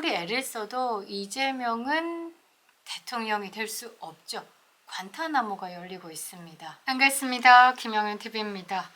아무리 애를 써도 이재명은 대통령이 될 수 없죠. 관타나모가 열리고 있습니다. 반갑습니다. 김영현TV입니다.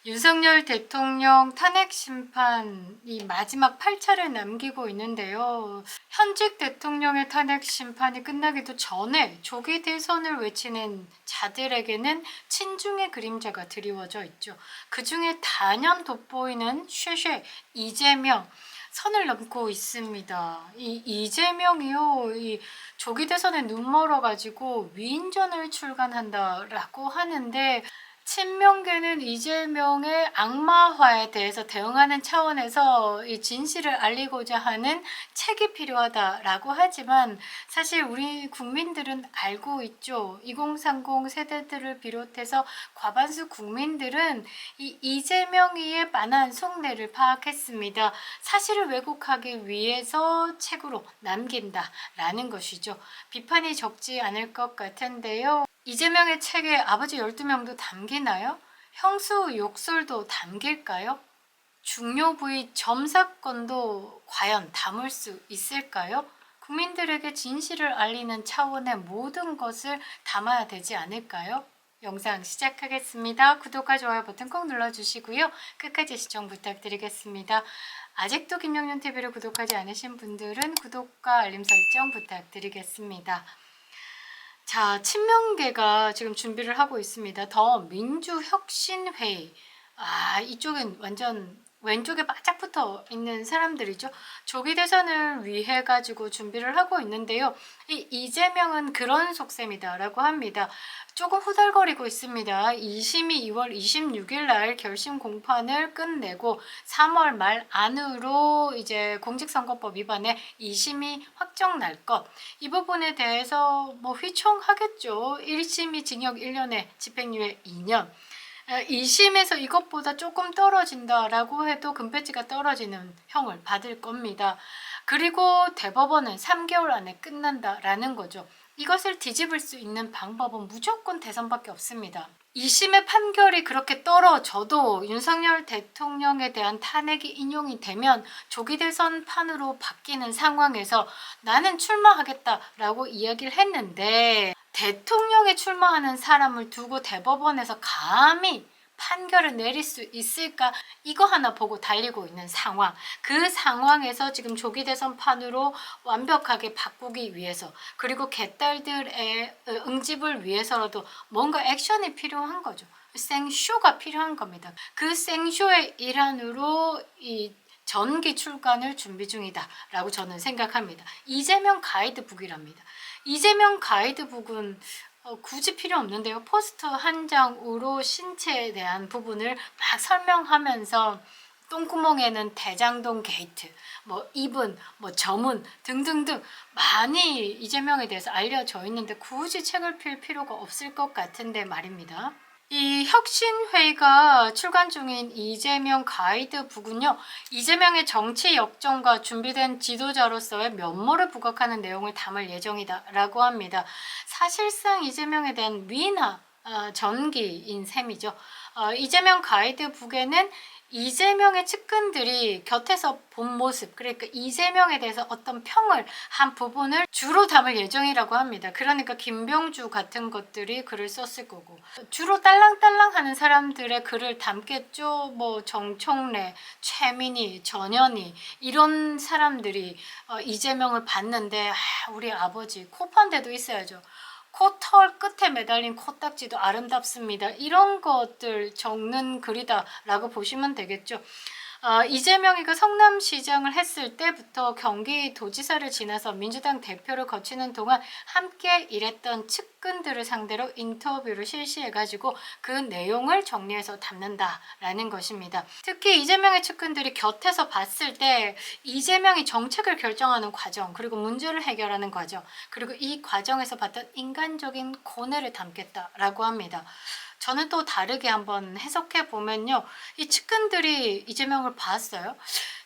윤석열 대통령 탄핵 심판이 마지막 8차를 남기고 있는데요. 현직 대통령의 탄핵 심판이 끝나기도 전에 조기 대선을 외치는 자들에게는 친중의 그림자가 드리워져 있죠. 그 중에 단연 돋보이는 쉐쉐 이재명 선을 넘고 있습니다. 이 이재명이요, 이 조기 대선에 눈 멀어가지고 위인전을 출간한다라고 하는데, 친명계는 이재명의 악마화에 대해서 대응하는 차원에서 이 진실을 알리고자 하는 책이 필요하다라고 하지만, 사실 우리 국민들은 알고 있죠. 2030 세대들을 비롯해서 과반수 국민들은 이 이재명이의 만한 속내를 파악했습니다. 사실을 왜곡하기 위해서 책으로 남긴다라는 것이죠. 비판이 적지 않을 것 같은데요. 이재명의 책에 아버지 12명도 담기나요? 형수 욕설도 담길까요? 중요 부위 점사건도 과연 담을 수 있을까요? 국민들에게 진실을 알리는 차원의 모든 것을 담아야 되지 않을까요? 영상 시작하겠습니다. 구독과 좋아요 버튼 꼭 눌러주시고요. 끝까지 시청 부탁드리겠습니다. 아직도 김영현TV를 구독하지 않으신 분들은 구독과 알림 설정 부탁드리겠습니다. 자, 친명계가 지금 준비를 하고 있습니다. 더 민주혁신회의. 이쪽은 완전 왼쪽에 바짝 붙어 있는 사람들이죠. 조기 대선을 위해 가지고 준비를 하고 있는데요. 이재명은 그런 속셈이다라고 합니다. 조금 후달거리고 있습니다. 2심이 2월 26일 날 결심 공판을 끝내고 3월 말 안으로 이제 공직선거법 위반에 2심이 확정 날 것. 이 부분에 대해서 뭐 휘청하겠죠. 1심이 징역 1년에 집행유예 2년. 2심에서 이것보다 조금 떨어진다라고 해도 금배지가 떨어지는 형을 받을 겁니다. 그리고 대법원은 3개월 안에 끝난다라는 거죠. 이것을 뒤집을 수 있는 방법은 무조건 대선밖에 없습니다. 2심의 판결이 그렇게 떨어져도 윤석열 대통령에 대한 탄핵이 인용이 되면 조기 대선판으로 바뀌는 상황에서 나는 출마하겠다라고 이야기를 했는데, 대통령에 출마하는 사람을 두고 대법원에서 감히 판결을 내릴 수 있을까? 이거 하나 보고 달리고 있는 상황. 그 상황에서 지금 조기 대선판으로 완벽하게 바꾸기 위해서, 그리고 개딸들의 응집을 위해서라도 뭔가 액션이 필요한 거죠. 생쇼가 필요한 겁니다. 그 생쇼의 일환으로 이 전기 출간을 준비 중이다 라고 저는 생각합니다. 이재명 가이드북이랍니다. 이재명 가이드북은 굳이 필요 없는데요. 포스터 한 장으로 신체에 대한 부분을 막 설명하면서 똥구멍에는 대장동 게이트, 뭐 이분, 뭐 저문 등등등 많이 이재명에 대해서 알려져 있는데 굳이 책을 필 필요가 없을 것 같은데 말입니다. 이 혁신회의가 출간 중인 이재명 가이드북은요, 이재명의 정치 역정과 준비된 지도자로서의 면모를 부각하는 내용을 담을 예정이다라고 합니다. 사실상 이재명에 대한 위나 전기인 셈이죠. 이재명 가이드북에는 이재명의 측근들이 곁에서 본 모습, 그러니까 이재명에 대해서 어떤 평을 한 부분을 주로 담을 예정이라고 합니다. 그러니까 김병주 같은 것들이 글을 썼을 거고, 주로 딸랑딸랑 하는 사람들의 글을 담겠죠. 뭐 정청래, 최민희, 전현희 이런 사람들이 이재명을 봤는데, 우리 아버지 코판대도 있어야죠. 코털 끝에 매달린 코딱지도 아름답습니다. 이런 것들 적는 글이다라고 보시면 되겠죠. 이재명이가 성남시장을 했을 때부터 경기도지사를 지나서 민주당 대표를 거치는 동안 함께 일했던 측근들을 상대로 인터뷰를 실시해가지고 그 내용을 정리해서 담는다라는 것입니다. 특히 이재명의 측근들이 곁에서 봤을 때 이재명이 정책을 결정하는 과정, 그리고 문제를 해결하는 과정, 그리고 이 과정에서 봤던 인간적인 고뇌를 담겠다라고 합니다. 저는 또 다르게 한번 해석해 보면요, 이 측근들이 이재명을 봤어요.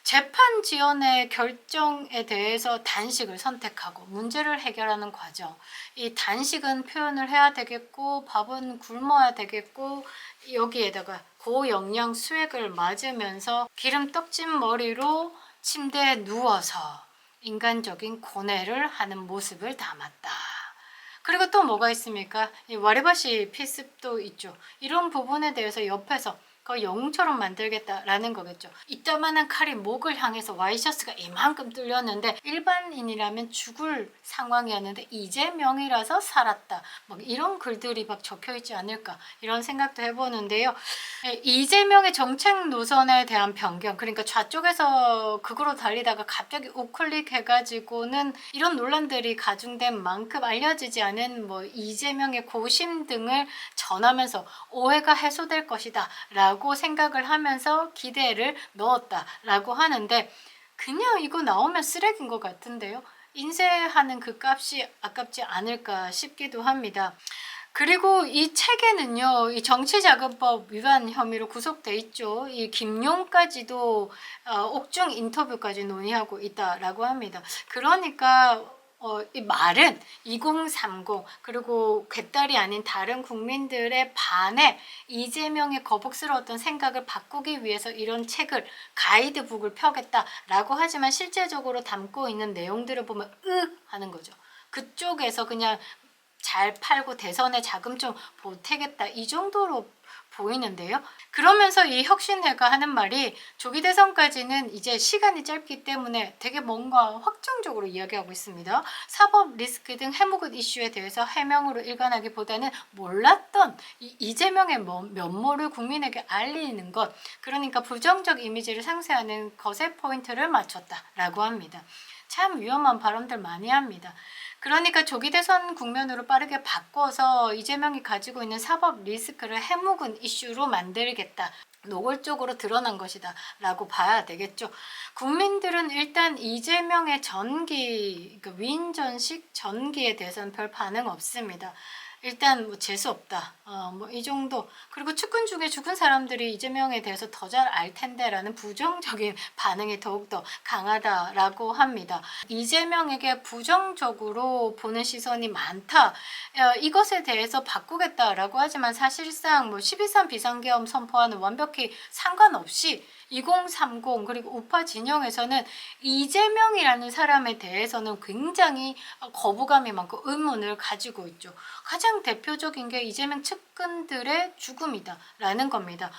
재판 지연의 결정에 대해서 단식을 선택하고 문제를 해결하는 과정, 이 단식은 표현을 해야 되겠고 밥은 굶어야 되겠고, 여기에다가 고영양 수액을 맞으면서 기름 떡진 머리로 침대에 누워서 인간적인 고뇌를 하는 모습을 담았다. 그리고 또 뭐가 있습니까? 이 와리바시 필습도 있죠. 이런 부분에 대해서 옆에서 그 영웅처럼 만들겠다라는 거겠죠. 이따만한 칼이 목을 향해서 와이셔츠가 이만큼 뚫렸는데 일반인이라면 죽을 상황이었는데 이재명이라서 살았다. 막 이런 글들이 막 적혀 있지 않을까 이런 생각도 해보는데요. 이재명의 정책 노선에 대한 변경, 그러니까 좌쪽에서 극으로 달리다가 갑자기 우클릭 해가지고는 이런 논란들이 가중된 만큼 알려지지 않은 뭐 이재명의 고심 등을 전하면서 오해가 해소될 것이다 라고 생각을 하면서 기대를 넣었다 라고 하는데, 그냥 이거 나오면 쓰레기인 것 같은데요. 인쇄하는 그 값이 아깝지 않을까 싶기도 합니다. 그리고 이 책에는요, 이 정치자금법 위반 혐의로 구속돼 있죠. 이 김용까지도 옥중 인터뷰까지 논의하고 있다라고 합니다. 그러니까 이 말은 2030 그리고 괴딸이 아닌 다른 국민들의 반에 이재명의 거북스러웠던 생각을 바꾸기 위해서 이런 책을, 가이드북을 펴겠다라고 하지만 실제적으로 담고 있는 내용들을 보면 하는 거죠. 그쪽에서 그냥 잘 팔고 대선에 자금 좀 보태겠다 이 정도로 보이는데요. 그러면서 이 혁신회가 하는 말이 조기 대선까지는 이제 시간이 짧기 때문에 되게 뭔가 확정적으로 이야기하고 있습니다. 사법 리스크 등 해묵은 이슈에 대해서 해명으로 일관하기보다는 몰랐던 이재명의 면모를 국민에게 알리는 것, 그러니까 부정적 이미지를 상쇄하는 것에 포인트를 맞췄다라고 합니다. 참 위험한 발언들 많이 합니다. 그러니까 조기 대선 국면으로 빠르게 바꿔서 이재명이 가지고 있는 사법 리스크를 해묵은 이슈로 만들겠다. 노골적으로 드러난 것이다 라고 봐야 되겠죠. 국민들은 일단 이재명의 전기, 그러니까 위인전식 전기에 대해서는 별 반응 없습니다. 일단 뭐 재수없다, 뭐 이 정도. 그리고 측근 중에 죽은 사람들이 이재명에 대해서 더 잘 알 텐데라는 부정적인 반응이 더욱더 강하다라고 합니다. 이재명에게 부정적으로 보는 시선이 많다, 이것에 대해서 바꾸겠다라고 하지만 사실상 뭐 12.3 비상계엄 선포와는 완벽히 상관없이 2030 그리고 우파 진영에서는 이재명이라는 사람에 대해서는 굉장히 거부감이 많고 의문을 가지고 있죠. 가장 대표적인 게 이재명 측근들의 죽음이다라는 겁니다.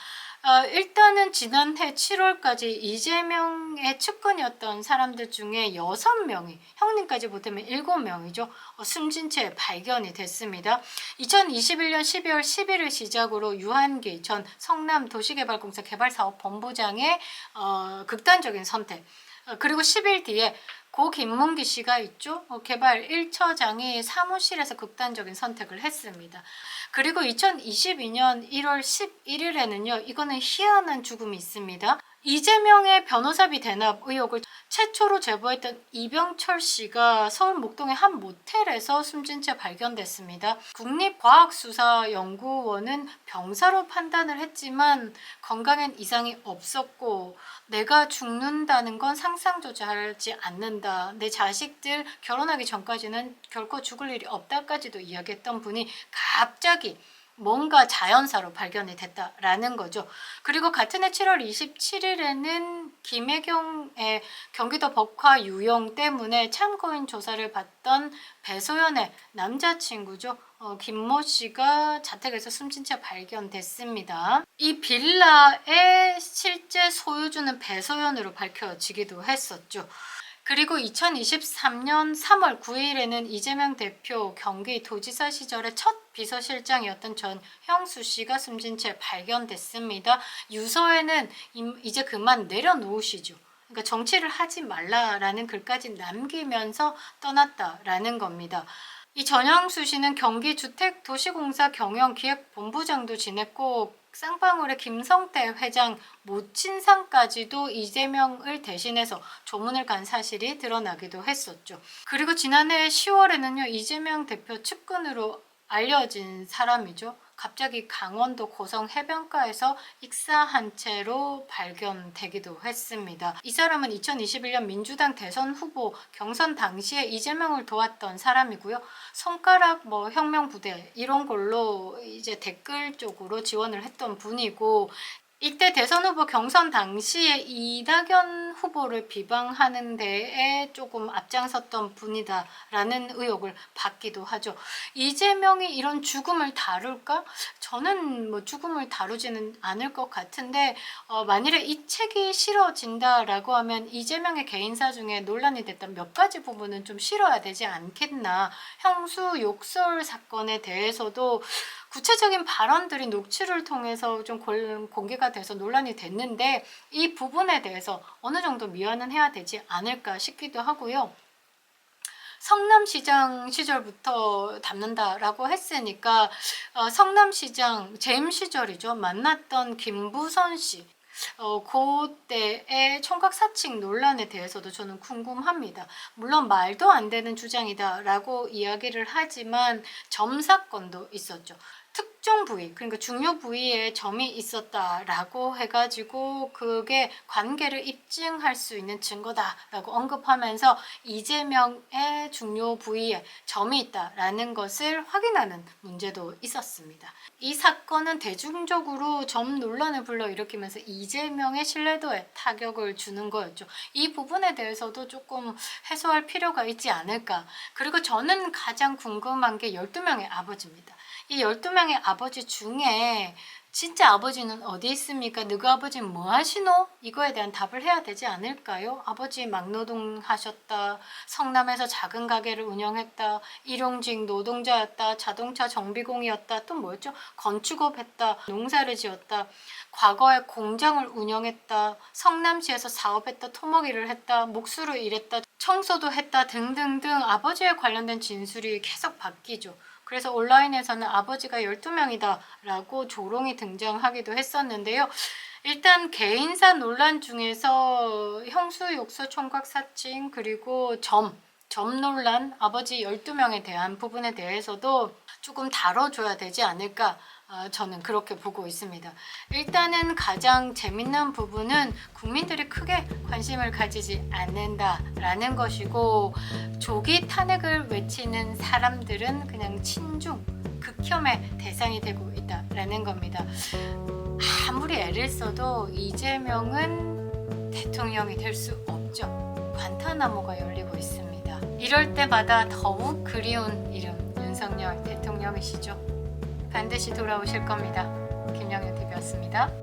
일단은 지난해 7월까지 이재명의 측근이었던 사람들 중에 6명이, 형님까지 보태면 7명이죠. 숨진 채 발견이 됐습니다. 2021년 12월 10일을 시작으로 유한기 전 성남도시개발공사 개발사업본부장의 극단적인 선택, 그리고 10일 뒤에 고 김문기 씨가 있죠. 개발 1처장이 사무실에서 극단적인 선택을 했습니다. 그리고 2022년 1월 11일에는요. 이거는 희한한 죽음이 있습니다. 이재명의 변호사비 대납 의혹을 최초로 제보했던 이병철 씨가 서울 목동의 한 모텔에서 숨진 채 발견됐습니다. 국립과학수사연구원은 병사로 판단을 했지만 건강엔 이상이 없었고 내가 죽는다는 건 상상조차 하지 않는다. 내 자식들 결혼하기 전까지는 결코 죽을 일이 없다까지도 이야기했던 분이 갑자기 뭔가 자연사로 발견이 됐다라는 거죠. 그리고 같은 해 7월 27일에는 김혜경의 경기도 법화 유용 때문에 참고인 조사를 받던 배소연의 남자친구죠. 김모 씨가 자택에서 숨진 채 발견됐습니다. 이 빌라의 실제 소유주는 배소연으로 밝혀지기도 했었죠. 그리고 2023년 3월 9일에는 이재명 대표 경기도지사 시절의 첫 비서실장이었던 전형수 씨가 숨진 채 발견됐습니다. 유서에는 이제 그만 내려놓으시죠. 그러니까 정치를 하지 말라라는 글까지 남기면서 떠났다라는 겁니다. 이 전형수 씨는 경기주택도시공사 경영기획본부장도 지냈고 쌍방울의 김성태 회장 모친상까지도 이재명을 대신해서 조문을 간 사실이 드러나기도 했었죠. 그리고 지난해 10월에는요. 이재명 대표 측근으로 알려진 사람이죠. 갑자기 강원도 고성 해변가에서 익사한 채로 발견되기도 했습니다. 이 사람은 2021년 민주당 대선 후보 경선 당시에 이재명을 도왔던 사람이고요. 손가락 혁명부대 이런 걸로 이제 댓글 쪽으로 지원을 했던 분이고, 이때 대선 후보 경선 당시에 이낙연 후보를 비방하는 데에 조금 앞장섰던 분이다라는 의혹을 받기도 하죠. 이재명이 이런 죽음을 다룰까? 저는 뭐 죽음을 다루지는 않을 것 같은데 만일에 이 책이 싫어진다라고 하면 이재명의 개인사 중에 논란이 됐던 몇 가지 부분은 좀 싫어야 되지 않겠나. 형수 욕설 사건에 대해서도 구체적인 발언들이 녹취를 통해서 좀 공개가 돼서 논란이 됐는데 이 부분에 대해서 어느 정도 미화는 해야 되지 않을까 싶기도 하고요. 성남시장 시절부터 담는다라고 했으니까 성남시장 재임 시절이죠. 만났던 김부선 씨. 그때의 총각 사칭 논란에 대해서도 저는 궁금합니다. 물론 말도 안 되는 주장이다라고 이야기를 하지만 점 사건도 있었죠. 특정 부위, 그러니까 중요 부위에 점이 있었다라고 해가지고 그게 관계를 입증할 수 있는 증거다라고 언급하면서 이재명의 중요 부위에 점이 있다라는 것을 확인하는 문제도 있었습니다. 이 사건은 대중적으로 점 논란을 불러일으키면서 이재명의 신뢰도에 타격을 주는 거였죠. 이 부분에 대해서도 조금 해소할 필요가 있지 않을까. 그리고 저는 가장 궁금한 게 12명의 아버지입니다. 이 12명의 아버지 중에 진짜 아버지는 어디 있습니까? 너희 아버지는 뭐 하시노? 이거에 대한 답을 해야 되지 않을까요? 아버지 막노동 하셨다. 성남에서 작은 가게를 운영했다. 일용직 노동자였다. 자동차 정비공이었다. 또 뭐였죠? 건축업 했다. 농사를 지었다. 과거에 공장을 운영했다. 성남시에서 사업했다. 토목일을 했다. 목수로 일했다. 청소도 했다. 등등등 아버지에 관련된 진술이 계속 바뀌죠. 그래서 온라인에서는 아버지가 12명이다 라고 조롱이 등장하기도 했었는데요. 일단 개인사 논란 중에서 형수 욕설 총각 사칭 그리고 점 논란 아버지 12명에 대한 부분에 대해서도 조금 다뤄줘야 되지 않을까 저는 그렇게 보고 있습니다. 일단은 가장 재밌는 부분은 국민들이 크게 관심을 가지지 않는다라는 것이고 조기 탄핵을 외치는 사람들은 그냥 친중, 극혐의 대상이 되고 있다라는 겁니다. 아무리 애를 써도 이재명은 대통령이 될 수 없죠. 관타나모가 열리고 있습니다. 이럴 때마다 더욱 그리운 이름 윤석열 대통령이시죠. 반드시 돌아오실 겁니다. 김영현 TV였습니다.